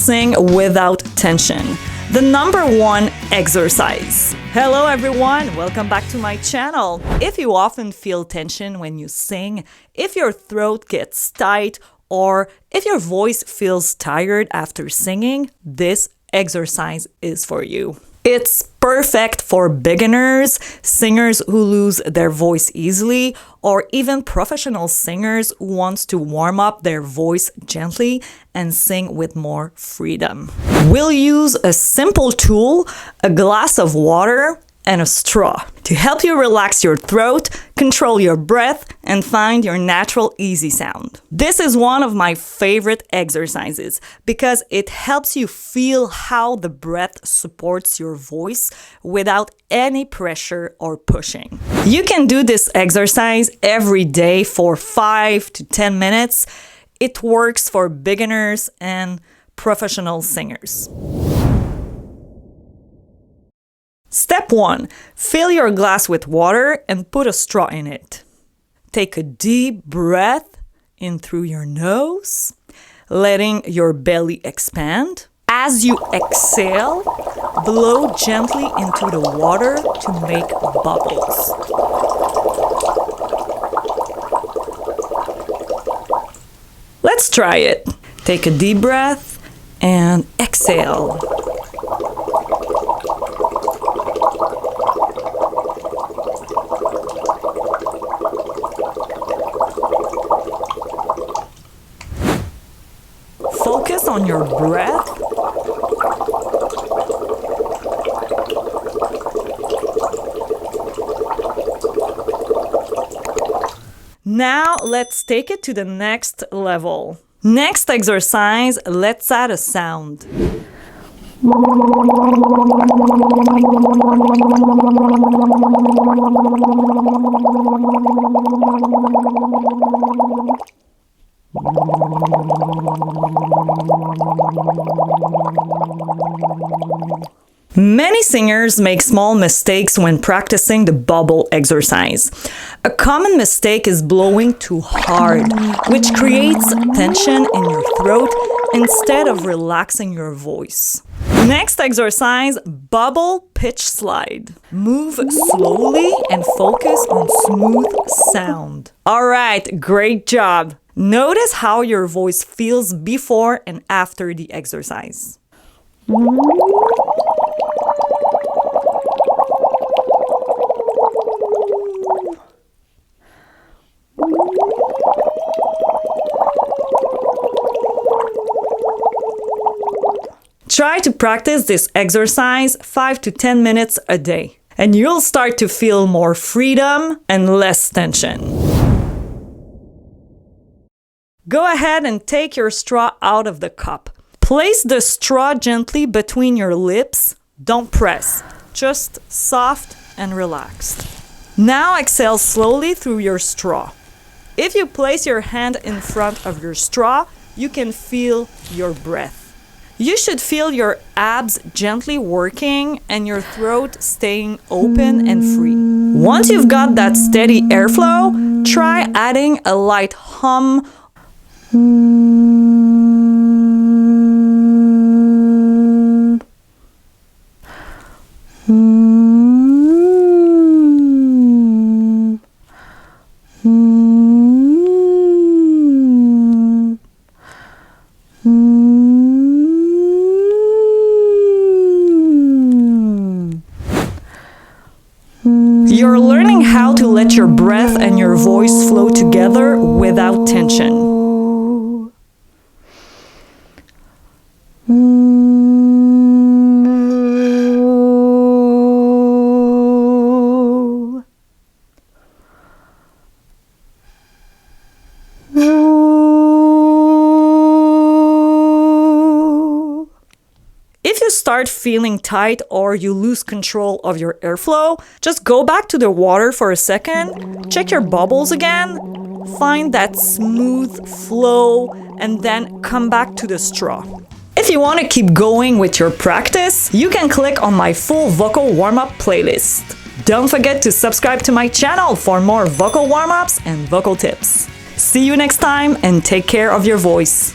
sing without tension. The number one exercise. Hello everyone, welcome back to my channel. If you often feel tension when you sing, if your throat gets tight, or if your voice feels tired after singing, this exercise is for you. It's perfect for beginners, singers who lose their voice easily, or even professional singers who want to warm up their voice gently and sing with more freedom. We'll use a simple tool, a glass of water, and a straw to help you relax your throat, control your breath, and find your natural easy sound. This is one of my favorite exercises because it helps you feel how the breath supports your voice without any pressure or pushing. You can do this exercise every day for 5 to 10 minutes. It works for beginners and professional singers. Step 1. Fill your glass with water and put a straw in it. Take a deep breath in through your nose, letting your belly expand. As you exhale, blow gently into the water to make bubbles. Let's try it. Take a deep breath and exhale. Focus on your breath. Now let's take it to the next level. Next exercise, let's add a sound. Many singers make small mistakes when practicing the bubble exercise. A common mistake is blowing too hard, which creates tension in your throat instead of relaxing your voice. Next exercise, bubble pitch slide. Move slowly and focus on smooth sound. All right, great job. Notice how your voice feels before and after the exercise. Try to practice this exercise 5 to 10 minutes a day, and you'll start to feel more freedom and less tension. Go ahead and take your straw out of the cup. Place the straw gently between your lips. Don't press, just soft and relaxed. Now exhale slowly through your straw. If you place your hand in front of your straw, you can feel your breath. You should feel your abs gently working and your throat staying open and free. Once you've got that steady airflow, try adding a light hum. You're learning how to let your breath and your voice flow together without tension. If you start feeling tight or you lose control of your airflow, just go back to the water for a second, check your bubbles again, find that smooth flow, and then come back to the straw. If you want to keep going with your practice, you can click on my full vocal warm-up playlist. Don't forget to subscribe to my channel for more vocal warm-ups and vocal tips. See you next time and take care of your voice.